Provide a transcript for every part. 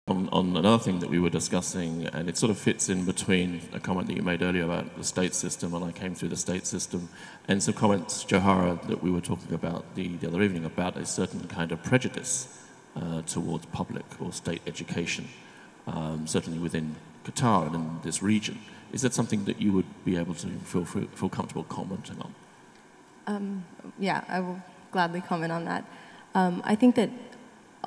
on another thing that we were discussing, and it sort of fits in between a comment that you made earlier about the state system, and I came through the state system, and some comments, Johara, that we were talking about the other evening about a certain kind of prejudice towards public or state education, certainly within Qatar and in this region. Is that something that you would be able to feel comfortable commenting on? Yeah, I will gladly comment on that. I think that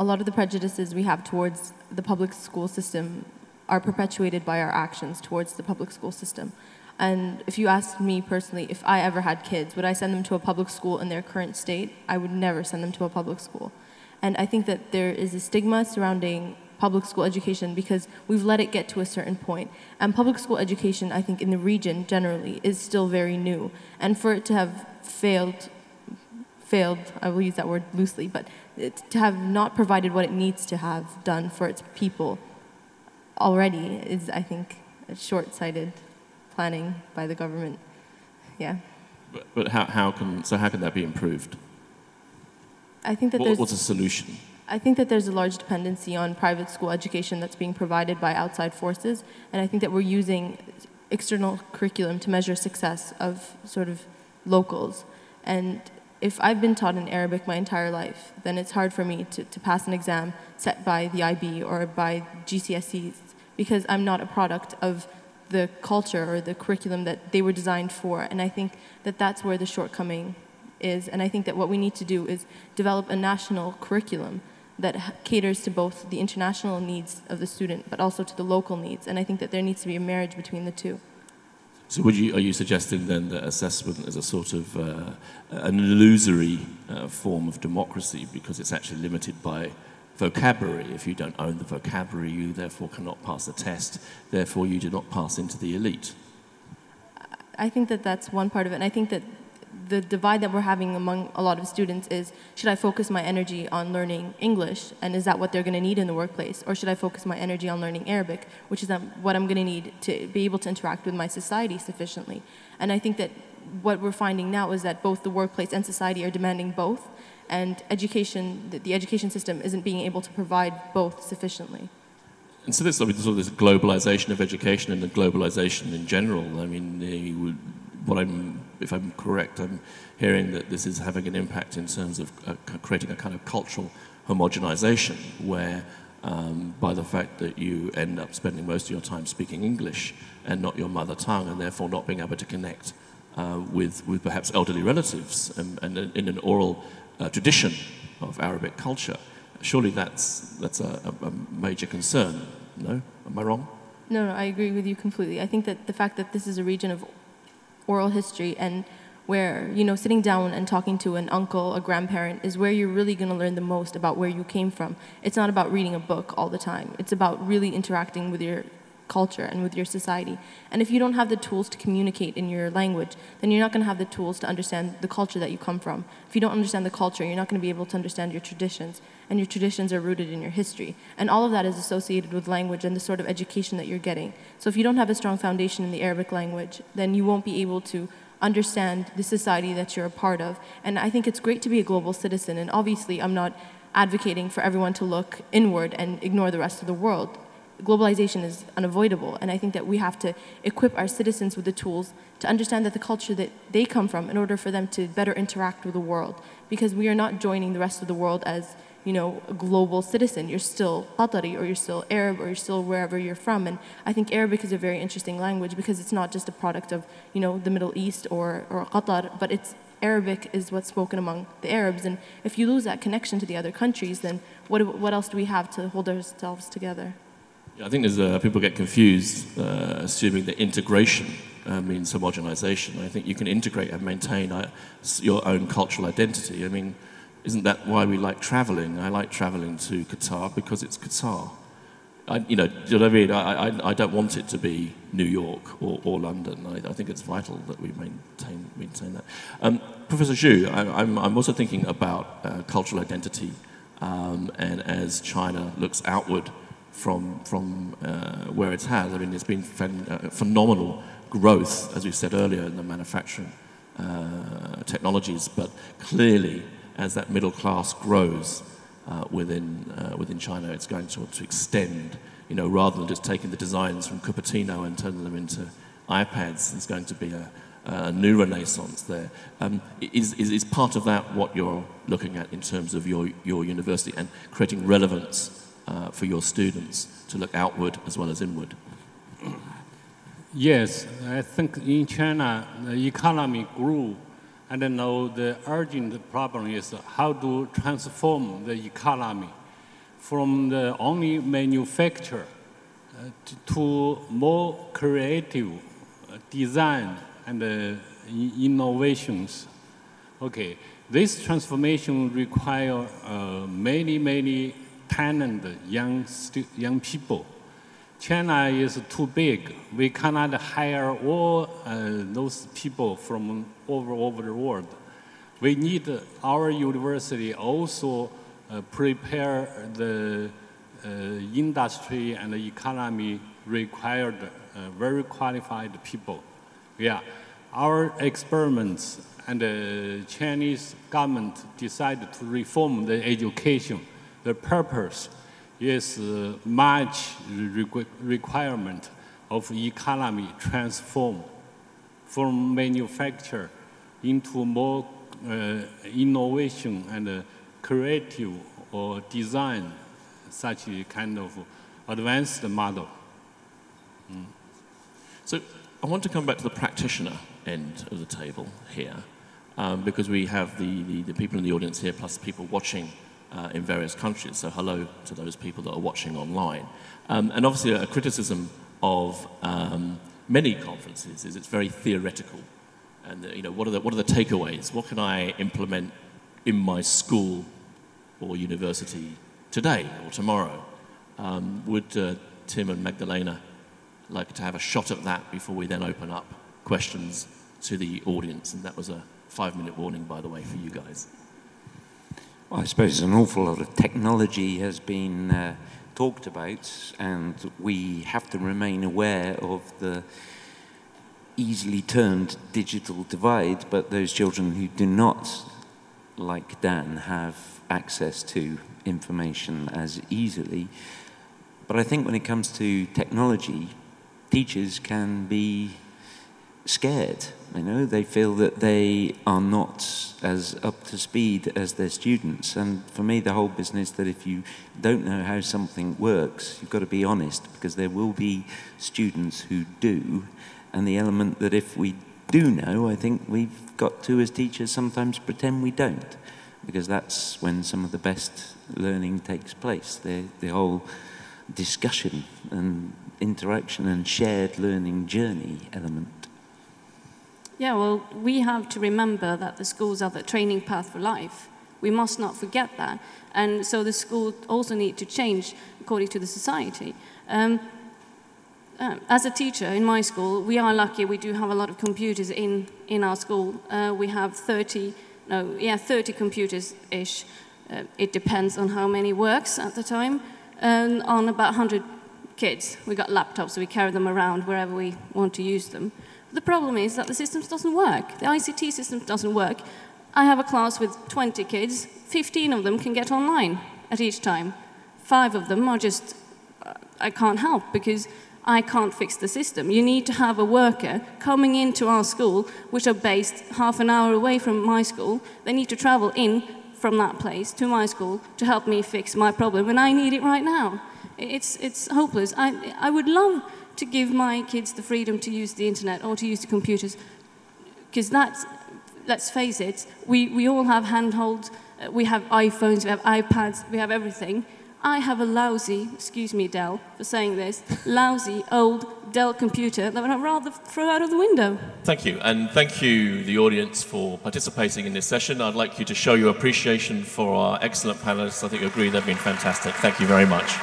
a lot of the prejudices we have towards the public school system are perpetuated by our actions towards the public school system. And if you ask me personally, if I ever had kids, would I send them to a public school in their current state? I would never send them to a public school. And I think that there is a stigma surrounding public school education because we've let it get to a certain point. And public school education, I think, in the region generally is still very new. And for it to have failed, I will use that word loosely, but to have not provided what it needs to have done for its people already is, I think, a short-sighted planning by the government. Yeah. But how can that be improved? I think that what's a solution? I think that there's a large dependency on private school education that's being provided by outside forces, and I think that we're using external curriculum to measure success of sort of locals. And if I've been taught in Arabic my entire life, then it's hard for me to pass an exam set by the IB or by GCSEs because I'm not a product of the culture or the curriculum that they were designed for. And I think that that's where the shortcoming is. And I think that what we need to do is develop a national curriculum that caters to both the international needs of the student, but also to the local needs. And I think that there needs to be a marriage between the two. So are you suggesting then that assessment is a sort of an illusory form of democracy because it's actually limited by vocabulary? If you don't own the vocabulary, you therefore cannot pass the test, therefore you do not pass into the elite. I think that that's one part of it, and I think that the divide that we're having among a lot of students is, should I focus my energy on learning English, and is that what they're going to need in the workplace? Or should I focus my energy on learning Arabic, which is what I'm going to need to be able to interact with my society sufficiently? And I think that what we're finding now is that both the workplace and society are demanding both, and education, the education system isn't being able to provide both sufficiently. And so this globalization of education and the globalization in general, I mean, if I'm correct, I'm hearing that this is having an impact in terms of creating a kind of cultural homogenization where by the fact that you end up spending most of your time speaking English and not your mother tongue and therefore not being able to connect with perhaps elderly relatives and in an oral tradition of Arabic culture, surely that's a major concern, no? Am I wrong? No, I agree with you completely. I think that the fact that this is a region of oral history and where, sitting down and talking to an uncle, a grandparent, is where you're really going to learn the most about where you came from. It's not about reading a book all the time. It's about really interacting with your culture and with your society. And if you don't have the tools to communicate in your language, then you're not going to have the tools to understand the culture that you come from. If you don't understand the culture, you're not going to be able to understand your traditions, and your traditions are rooted in your history. And all of that is associated with language and the sort of education that you're getting. So if you don't have a strong foundation in the Arabic language, then you won't be able to understand the society that you're a part of. And I think it's great to be a global citizen, and obviously I'm not advocating for everyone to look inward and ignore the rest of the world. Globalization is unavoidable, and I think that we have to equip our citizens with the tools to understand that the culture that they come from in order for them to better interact with the world. Because we are not joining the rest of the world as, a global citizen. You're still Qatari, or you're still Arab, or you're still wherever you're from. And I think Arabic is a very interesting language because it's not just a product of, the Middle East or Qatar, but Arabic is what's spoken among the Arabs. And if you lose that connection to the other countries, then what else do we have to hold ourselves together? I think people get confused, assuming that integration means homogenization. I think you can integrate and maintain your own cultural identity. I mean, isn't that why we like traveling? I like traveling to Qatar because it's Qatar. Do you know what I mean? I don't want it to be New York or London. I think it's vital that we maintain that. Professor Zhu, I'm also thinking about cultural identity, and as China looks outward from where it has. I mean, there's been phenomenal growth, as we said earlier, in the manufacturing technologies, but clearly, as that middle class grows, within China. It's going to extend, rather than just taking the designs from Cupertino and turning them into iPads. There's going to be a new renaissance there. Is part of that what you're looking at in terms of your university and creating relevance for your students to look outward as well as inward? Yes, I think in China the economy grew, and now the urgent problem is how to transform the economy from the only manufacture to more creative design and innovations. Okay, this transformation requires many talented young people. China is too big. We cannot hire all those people from all over the world. We need our university also prepare the industry and the economy required very qualified people. Yeah, our experiments and the Chinese government decided to reform the education. The purpose is much requirement of economy transform from manufacture into more innovation and creative or design such a kind of advanced model. So I want to come back to the practitioner end of the table here, because we have the people in the audience here plus people watching in various countries. So hello to those people that are watching online. And obviously a criticism of many conferences is it's very theoretical. And what are the takeaways? What can I implement in my school or university today or tomorrow? Would Tim and Magdalena like to have a shot at that before we then open up questions to the audience? And that was a 5-minute warning, by the way, for you guys. Well, I suppose an awful lot of technology has been talked about, and we have to remain aware of the easily turned digital divide, but those children who do not, like Dan, have access to information as easily. But I think when it comes to technology, teachers can be scared. They feel that they are not as up to speed as their students. And for me, the whole business that if you don't know how something works, you've got to be honest, because there will be students who do. And the element that if we do know, I think we've got to, as teachers, sometimes pretend we don't, because that's when some of the best learning takes place. The whole discussion and interaction and shared learning journey element. Yeah, well, we have to remember that the schools are the training path for life. We must not forget that. And so the school also need to change according to the society. As a teacher in my school, we are lucky. We do have a lot of computers in our school. We have 30 computers-ish. It depends on how many works at the time. And on about 100 kids. We got laptops, so we carry them around wherever we want to use them. The problem is that the system doesn't work. The ICT system doesn't work. I have a class with 20 kids. 15 of them can get online at each time. 5 of them are just, I can't help because I can't fix the system. You need to have a worker coming into our school, which are based half an hour away from my school. They need to travel in from that place to my school to help me fix my problem, and I need it right now. It's hopeless. I would love to give my kids the freedom to use the internet or to use the computers, because that's, let's face it, we all have handholds, we have iPhones, we have iPads, we have everything. I have a lousy, excuse me Dell for saying this, lousy old Dell computer that I'd rather throw out of the window. Thank you, and thank you the audience for participating in this session. I'd like you to show your appreciation for our excellent panelists. I think you agree they've been fantastic. Thank you very much.